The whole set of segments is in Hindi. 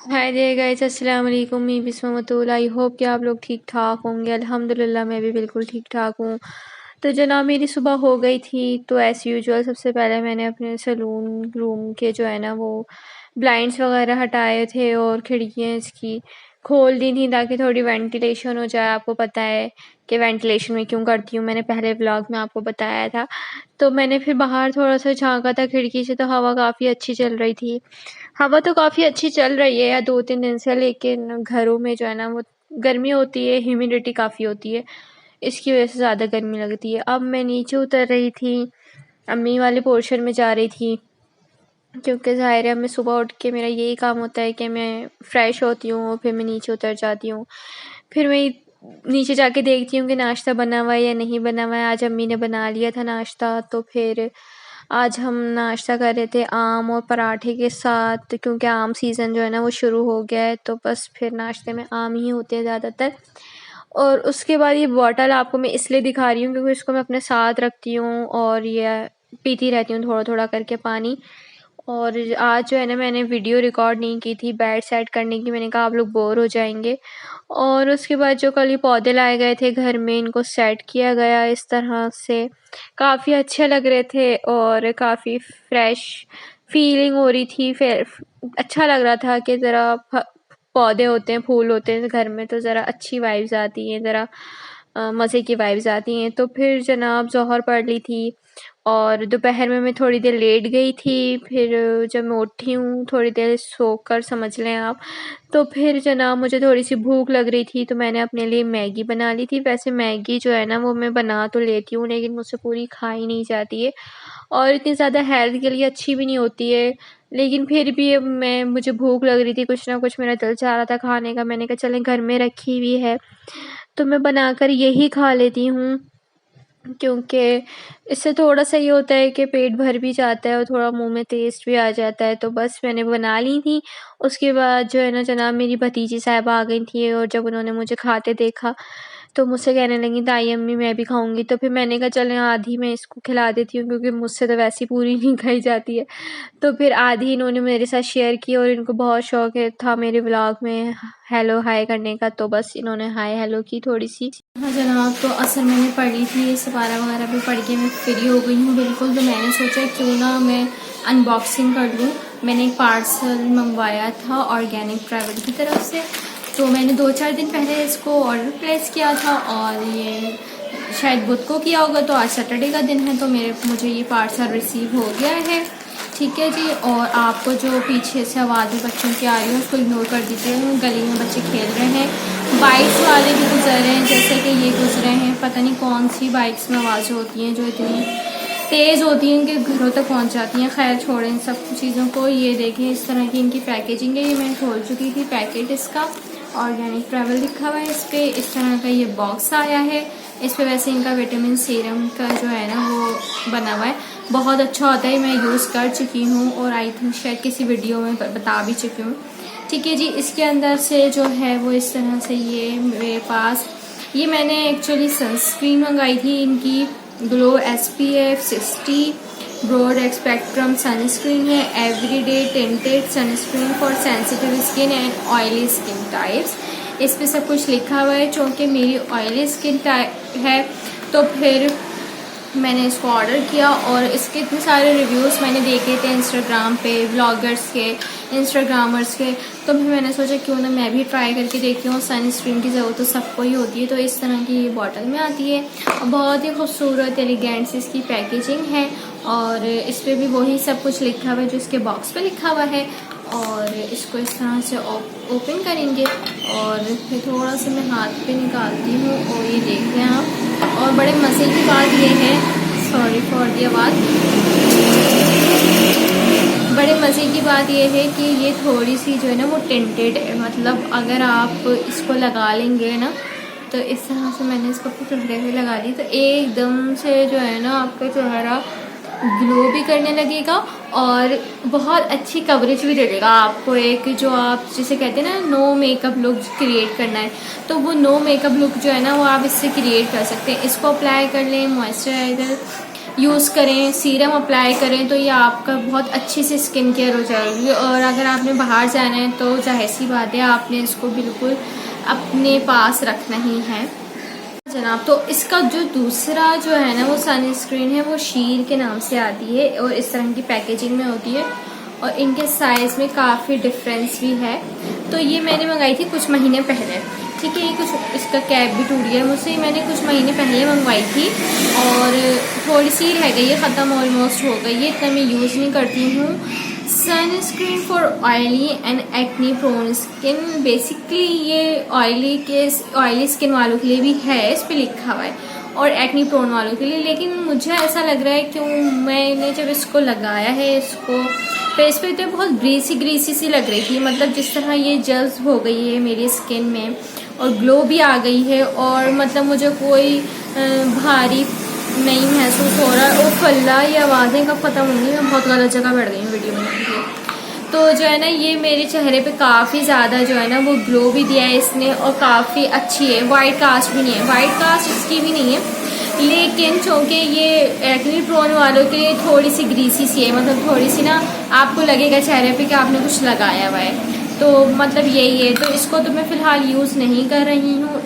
हाय देयर गाइस, अस्सलाम वालेकुम। मैं बिस्मतुल। आई होप कि आप लोग ठीक ठाक होंगे। अल्हम्दुलिल्लाह मैं भी बिल्कुल ठीक ठाक हूँ। तो जनाब मेरी सुबह हो गई थी, तो एज़ यूजुअल सबसे पहले मैंने अपने सैलून रूम के जो है ना वो ब्लाइंड्स वगैरह हटाए थे और खिड़कियाँ इसकी खोल दी थी ताकि थोड़ी वेंटिलेशन हो जाए। आपको पता है कि वेंटिलेशन मैं क्यों करती हूँ, मैंने पहले व्लॉग में आपको बताया था। तो मैंने फिर बाहर थोड़ा सा झाँका था खिड़की से, तो हवा काफ़ी अच्छी चल रही थी। हवा तो काफ़ी अच्छी चल रही है या 2-3 दिन से, लेकिन घरों में जो है ना वो गर्मी होती है, ह्यूमिडिटी काफ़ी होती है, इसकी वज़ह से ज़्यादा गर्मी लगती है। अब मैं नीचे उतर रही थी, अम्मी वाले पोर्शन में जा रही थी, क्योंकि ज़ाहिर है मैं सुबह उठ के मेरा यही काम होता है कि मैं फ़्रेश होती हूँ और फिर मैं नीचे उतर जाती हूँ। फिर मैं नीचे जाके देखती हूँ कि नाश्ता बना हुआ है या नहीं बना हुआ है। आज अम्मी ने बना लिया था नाश्ता, तो फिर आज हम नाश्ता कर रहे थे आम और पराठे के साथ, क्योंकि आम सीज़न जो है ना वो शुरू हो गया है, तो बस फिर नाश्ते में आम ही होते हैं ज़्यादातर। और उसके बाद ये बॉटल आपको मैं इसलिए दिखा रही हूँ क्योंकि इसको मैं अपने साथ रखती हूँ और ये पीती रहती हूँ थोड़ा-थोड़ा करके पानी। और आज जो है ना मैंने वीडियो रिकॉर्ड नहीं की थी बेड सेट करने की, मैंने कहा आप लोग बोर हो जाएँगे। और उसके बाद जो कल ये पौधे लाए गए थे घर में, इनको सेट किया गया इस तरह से। काफ़ी अच्छे लग रहे थे और काफ़ी फ्रेश फीलिंग हो रही थी। फिर अच्छा लग रहा था कि ज़रा पौधे होते हैं, फूल होते हैं घर में, तो ज़रा अच्छी वाइब्स आती हैं, ज़रा मज़े की वाइब्स आती हैं। तो फिर जनाब ज़ोहर पढ़ ली थी और दोपहर में मैं थोड़ी देर लेट गई थी। फिर जब मैं उठी हूँ थोड़ी देर सोकर समझ लें आप, तो फिर जनाब मुझे थोड़ी-सी भूख लग रही थी, तो मैंने अपने लिए मैगी बना ली थी। वैसे मैगी जो है ना वो मैं बना तो लेती हूँ, लेकिन मुझसे पूरी खाई नहीं जाती है और इतनी ज़्यादा हेल्थ के लिए अच्छी भी नहीं होती है। लेकिन फिर भी अब मुझे भूख लग रही थी, कुछ ना कुछ मेरा दिल चाह रहा था खाने का। मैंने कहा चलें घर में रखी हुई है, तो मैं बनाकर यही खा लेती हूँ, क्योंकि इससे थोड़ा-सा ये होता है कि पेट भर भी जाता है और थोड़ा मुँह में टेस्ट भी आ जाता है। तो बस मैंने बना ली थी। उसके बाद जो है ना जनाब मेरी भतीजी साहिबा आ गई थी और जब उन्होंने मुझे खाते देखा, तो मुझसे कहने लगी ताई अम्मी मैं भी खाऊँगी। तो फिर मैंने कहा चलें आधी मैं इसको खिला देती हूँ, क्योंकि मुझसे तो वैसे ही पूरी नहीं खाई जाती है। तो फिर आधी इन्होंने मेरे साथ शेयर की और इनको बहुत शौक है था मेरे व्लॉग में हेलो हाय करने का, तो बस इन्होंने हाय हेलो की थोड़ी-सी। हाँ जनाब, तो असर मैंने पढ़ ली थी, सपारा वगैरह भी पढ़ के मैं फ्री हो गई हूँ बिल्कुल। तो मैंने सोचा क्यों ना मैं अनबॉक्सिंग कर लूँ। मैंने एक पार्सल मंगवाया था ऑर्गेनिक ट्रैवल की तरफ से, तो मैंने 2-4 दिन पहले इसको ऑर्डर प्लेस किया था और ये शायद बुध को किया होगा, तो आज सैटरडे का दिन है, तो मुझे ये पार्सल रिसीव हो गया है। ठीक है जी। और आपको जो पीछे से आवाज़ें बच्चों की आ रही है उसको इग्नोर कर दीजिए, गली में बच्चे खेल रहे हैं। बाइक्स वाले भी गुजर रहे हैं, जैसे कि ये गुजरे हैं, पता नहीं कौन सी बाइक्स में आवाज़ें होती हैं जो इतनी तेज़ होती हैं कि घरों तक पहुंच जाती हैं। खैर छोड़ें इन सब चीज़ों को। ये देखें इस तरह की इनकी पैकेजिंग है, ये मैं खोल चुकी थी पैकेट इसका। ऑर्गेनिक ट्रैवल लिखा हुआ है इस पर। इस तरह का ये बॉक्स आया है। इस पर वैसे इनका विटामिन सीरम का जो है ना वो बना हुआ है, बहुत अच्छा होता है। मैं यूज़ कर चुकी हूँ और आई थिंक शायद किसी वीडियो में बता भी चुकी हूँ। ठीक है जी। इसके अंदर से जो है वो इस तरह से ये मेरे पास, ये मैंने एक्चुअली सनस्क्रीन मंगाई थी इनकी, glow SPF 60 broad spectrum sunscreen है। Everyday tinted sunscreen for sensitive skin and oily skin types. इस पे सब कुछ लिखा हुआ है, चूँकि मेरी ऑयली स्किन टाइप है तो फिर मैंने इसको ऑर्डर किया। और इसके इतने सारे रिव्यूज़ मैंने देखे थे इंस्टाग्राम पे, व्लॉगर्स के, इंस्टाग्रामर्स के, तो फिर मैंने सोचा क्यों ना मैं भी ट्राई करके देखती हूँ। सनस्क्रीन की ज़रूरत तो सबको ही होती है। तो इस तरह की ये बॉटल में आती है और बहुत ही खूबसूरत एलिगेंट सी इसकी पैकेजिंग है और इस पर भी वही सब कुछ लिखा हुआ है जो इसके बॉक्स पे लिखा हुआ है। और इसको इस तरह से ओपन करेंगे और फिर थोड़ा सा मैं हाथ पे निकालती हूँ और ये देख रहे हैं आप। और बड़े मज़े की बात ये है, सॉरी फॉर दी आवाज़, बड़े मज़े की बात ये है कि ये थोड़ी सी जो है ना वो टिंटेड है, मतलब अगर आप इसको लगा लेंगे ना, तो इस तरह से मैंने इसको अपने चेहरे पे लगा ली तो एकदम से जो है ना आपका चेहरा ग्लो भी करने लगेगा और बहुत अच्छी कवरेज भी दे देगा आपको। एक जो आप जिसे कहते हैं ना नो मेकअप लुक क्रिएट करना है, तो वो नो मेकअप लुक जो है ना वो आप इससे क्रिएट कर सकते हैं। इसको अप्लाई कर लें, मॉइस्चराइज़र यूज़ करें, सीरम अप्लाई करें तो ये आपका बहुत अच्छे से स्किन केयर हो जाएगी। और अगर आपने बाहर जाना है तो जाहिर सी बात है आपने इसको बिल्कुल अपने पास रखना ही है जनाब। तो इसका जो दूसरा जो है ना वो सनस्क्रीन है वो शीर के नाम से आती है और इस तरह की पैकेजिंग में होती है और इनके साइज़ में काफ़ी डिफरेंस भी है। तो ये मैंने मंगाई थी कुछ महीने पहले, ठीक है। ये कुछ इसका कैप भी टूट गया मुझसे, मैंने कुछ महीने पहले मंगवाई थी और थोड़ी सी रह गई है, ख़त्म ऑलमोस्ट हो गई है, इतना मैं यूज़ नहीं करती हूँ। Sunscreen for oily and acne prone skin, basically ये ऑयली स्किन वालों के लिए भी है, इस पर लिखा हुआ है, और एक्ने प्रोन वालों के लिए। लेकिन मुझे ऐसा लग रहा है कि मैंने जब इसको लगाया है, इसको फेस पे, तो बहुत ग्रीसी सी लग रही थी, मतलब जिस तरह ये जज्ब हो गई है मेरी स्किन में और ग्लो भी आ गई है और मतलब मुझे कोई भारी नहीं महसूस हो रहा है। और फल्ला ये आवाज़ें कब ख़त्म होंगी, मैं बहुत गलत जगह बैठ गई हूँ वीडियो बनाने के लिए। तो जो है ना ये मेरे चेहरे पे काफ़ी ज़्यादा जो है ना वो ग्लो भी दिया है इसने और काफ़ी अच्छी है। वाइट कास्ट भी नहीं है, वाइट कास्ट इसकी भी नहीं है, लेकिन चूँकि ये एक्ने प्रोन वालों के लिए थोड़ी सी ग्रीसी सी है, मतलब थोड़ी सी ना आपको लगेगा चेहरे पे कि आपने कुछ लगाया हुआ है, तो मतलब यही है। तो इसको तो मैं फ़िलहाल यूज़ नहीं कर रही हूँ,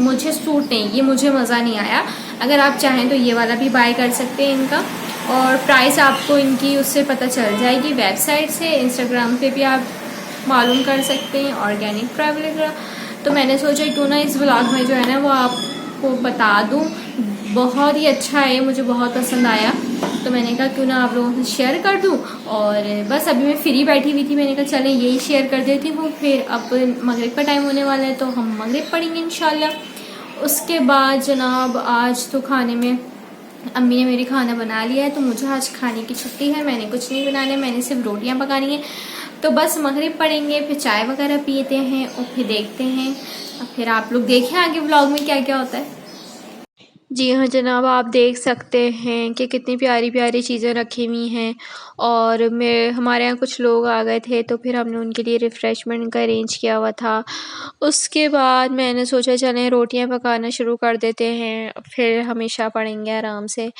मुझे सूट नहीं, ये मुझे मज़ा नहीं आया। अगर आप चाहें तो ये वाला भी बाय कर सकते हैं इनका, और प्राइस आपको इनकी उससे पता चल जाएगी वेबसाइट से, इंस्टाग्राम पे भी आप मालूम कर सकते हैं, ऑर्गेनिक ट्रैवलर। तो मैंने सोचा क्यों ना इस व्लॉग में जो है ना वो आपको बता दूँ, बहुत ही अच्छा है, मुझे बहुत पसंद आया, तो मैंने कहा क्यों ना आप लोगों से शेयर कर दूं। और बस अभी मैं फ्री बैठी हुई थी, मैंने कहा चलें यही शेयर कर देती हूँ। फिर अब मगरिब का टाइम होने वाला है तो हम मगरिब पढ़ेंगे इंशाल्लाह। उसके बाद जनाब आज तो खाने में अम्मी ने मेरी खाना बना लिया है, तो मुझे आज खाने की छुट्टी है, मैंने कुछ नहीं बनाना है, मैंने सिर्फ रोटियां पकानी है। तो बस मगरिब पढ़ेंगे, फिर चाय वगैरह पीते हैं और फिर देखते हैं, फिर आप लोग देखें आगे व्लॉग में क्या क्या होता है। जी हाँ जनाब, आप देख सकते हैं कि कितनी प्यारी प्यारी चीज़ें रखी हुई हैं। और हमारे यहाँ कुछ लोग आ गए थे तो फिर हमने उनके लिए रिफ़्रेशमेंट का अरेंज किया हुआ था। उसके बाद मैंने सोचा चलें रोटियां पकाना शुरू कर देते हैं, फिर हम इशा पढ़ेंगे आराम से।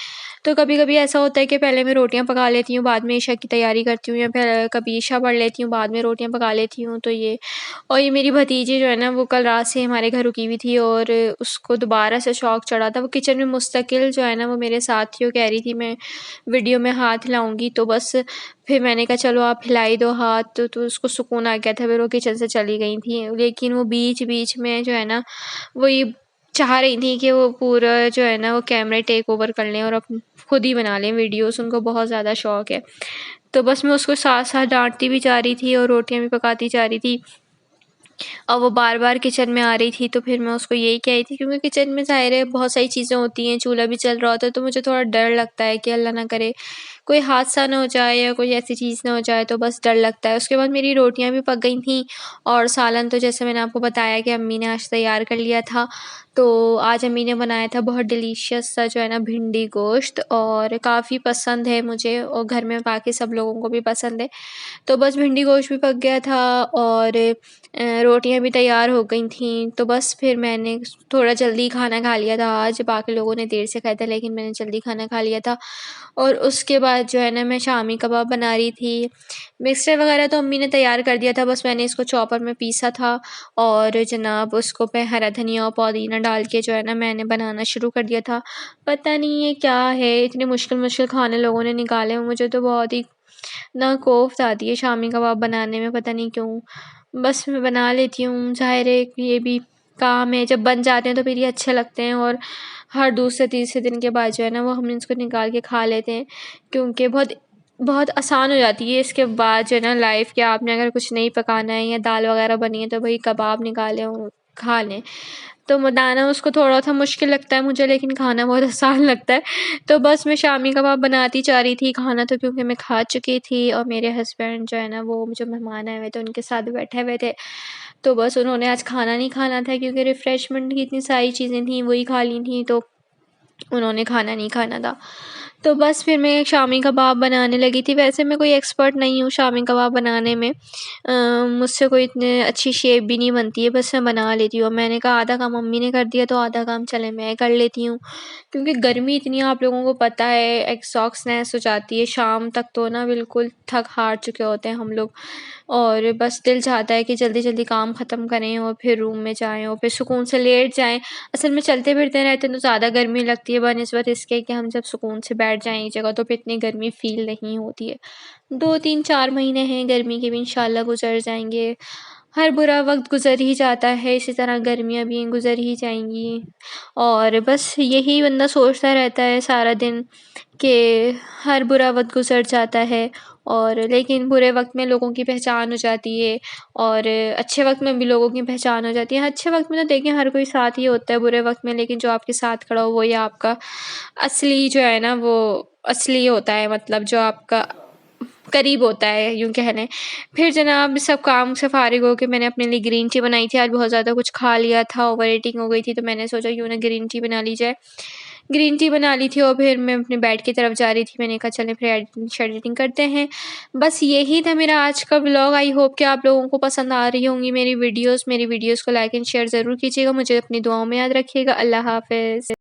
तो कभी कभी ऐसा होता है कि पहले मैं रोटियां पका लेती हूँ, बाद में इशा की तैयारी करती हूँ, या फिर कभी इशा पढ़ लेती हूँ, बाद में रोटियां पका लेती हूँ। तो ये मेरी भतीजी जो है ना वो कल रात से हमारे घर रुकी हुई थी और उसको दोबारा से शौक चढ़ा था, वो किचन में मुस्तकिल जो है ना वो मेरे साथ थी, वो कह रही थी मैं वीडियो में हाथ हिलाऊंगी। तो बस फिर मैंने कहा चलो आप हिलाई दो हाथ, तो उसको सुकून आ गया था, फिर वो किचन से चली गई थी। लेकिन वो बीच बीच में जो है ना वो ये चाह रही थी कि वो पूरा जो है ना वो कैमरा टेक ओवर कर लें और खुद ही बना लें वीडियोस, उनको बहुत ज़्यादा शौक है। तो बस मैं उसको साथ साथ डांटती भी जा रही थी और रोटियां भी पकाती जा रही थी, और वो बार बार किचन में आ रही थी। तो फिर मैं उसको यही कही थी, क्योंकि किचन में ज़ाहिर है बहुत सारी चीज़ें होती हैं, चूल्हा भी चल रहा होता है, तो मुझे थोड़ा डर लगता है कि अल्लाह ना करे कोई हादसा ना हो जाए या कोई ऐसी चीज़ ना हो जाए, तो बस डर लगता है। उसके बाद मेरी रोटियां भी पक गई थी और सालन तो जैसे मैंने आपको बताया कि अम्मी ने आज तैयार कर लिया था। तो आज अम्मी ने बनाया था बहुत डिलीशियस सा जो है ना भिंडी गोश्त, और काफ़ी पसंद है मुझे और घर में बाकी सब लोगों को भी पसंद है। तो बस भिंडी गोश्त भी पक गया था और रोटियां भी तैयार हो गई थीं। तो बस फिर मैंने थोड़ा जल्दी खाना खा लिया था आज, बाकी लोगों ने देर से खाया था लेकिन मैंने जल्दी खाना खा लिया था। और उसके बाद जो है ना मैं शामी कबाब बना रही थी। मिक्सचर वगैरह तो अम्मी ने तैयार कर दिया था, बस मैंने इसको चॉपर में पीसा था और जनाब उसको पे हरा धनिया और पुदीना डाल के जो है ना मैंने बनाना शुरू कर दिया था। पता नहीं ये क्या है, इतने मुश्किल मुश्किल खाने लोगों ने निकाले, मुझे तो बहुत ही ना कोफ्त आती है शामी कबाब बनाने में, पता नहीं क्यों। बस मैं बना लेती हूँ, ज़ाहिर है ये भी काम है, जब बन जाते हैं तो फिर ये अच्छे लगते हैं और हर दूसरे तीसरे दिन के बाद जो है ना वो हम इसको निकाल के खा लेते हैं, क्योंकि बहुत बहुत आसान हो जाती है इसके बाद जो है ना लाइफ कि आपने अगर कुछ नहीं पकाना है या दाल वगैरह बनी है तो भाई कबाब निकालें और खा लें। तो बनाना उसको थोड़ा-सा मुश्किल लगता है मुझे, लेकिन खाना बहुत आसान लगता है। तो बस मैं शामी कबाब बनाती जा रही थी, खाना तो क्योंकि मैं खा चुकी थी और मेरे हस्बैंड जो है ना वो जो मेहमान आए हुए थे उनके साथ बैठे हुए थे। तो बस उन्होंने आज खाना नहीं खाना था, क्योंकि रिफ़्रेशमेंट की इतनी सारी चीज़ें थी वही खा ली थी, तो उन्होंने खाना नहीं खाना था। तो बस फिर मैं शामी कबाब बनाने लगी थी। वैसे मैं कोई एक्सपर्ट नहीं हूँ शामी कबाब बनाने में। मुझसे कोई इतने अच्छी शेप भी नहीं बनती है, बस मैं बना लेती हूँ। मैंने कहा आधा काम मम्मी ने कर दिया तो आधा काम चले मैं कर लेती हूँ। क्योंकि गर्मी इतनी है, आप लोगों को पता है, एग्ज़ॉस्टनेस हो जाती है शाम तक तो ना, बिल्कुल थक-हार चुके होते हैं हम लोग। और बस दिल चाहता है कि जल्दी-जल्दी काम ख़त्म करें और फिर रूम में जाएँ और फिर सुकून से लेट जाएँ। असल में चलते-फिरते रहते हैं तो ज़्यादा गर्मी लगती है बनिस्बत इसके कि हम जब सुकून से बैठ जाएँ एक जगह तो फिर इतनी गर्मी फ़ील नहीं होती है। 2, 3, 4 महीने हैं गर्मी के भी, इंशाल्लाह गुज़र जाएँगे। हर बुरा वक़्त गुज़र ही जाता है, इसी तरह गर्मियाँ भी गुज़र ही जाएँगी। और बस यही बंदा सोचता रहता है सारा दिन कि हर बुरा वक़्त गुज़र जाता है, और लेकिन बुरे वक़्त में लोगों की पहचान हो जाती है और अच्छे वक़्त में भी लोगों की पहचान हो जाती है। अच्छे वक़्त में तो देखिए हर कोई साथ ही होता है, बुरे वक़्त में लेकिन जो आपके साथ खड़ा हो वही आपका असली जो है ना, वो असली होता है, मतलब जो आपका करीब होता है यूँ कह लें। फिर जनाब सब काम से फ़ारिग होके मैंने अपने लिए ग्रीन टी बनाई थी। आज बहुत ज़्यादा कुछ खा लिया था, ओवर ईटिंग हो गई थी, तो मैंने सोचा क्यों ना ग्रीन टी बना ली जाए। ग्रीन टी बना ली थी और फिर मैं अपने बेड की तरफ जा रही थी। मैंने कहा चलें फिर एडिटिंग करते हैं। बस यही था मेरा आज का व्लॉग। आई होप कि आप लोगों को पसंद आ रही होंगी मेरी वीडियोज़। मेरी वीडियोज़ को लाइक एंड शेयर ज़रूर कीजिएगा। मुझे अपनी दुआओं में याद रखिएगा। अल्लाह हाफ़िज़।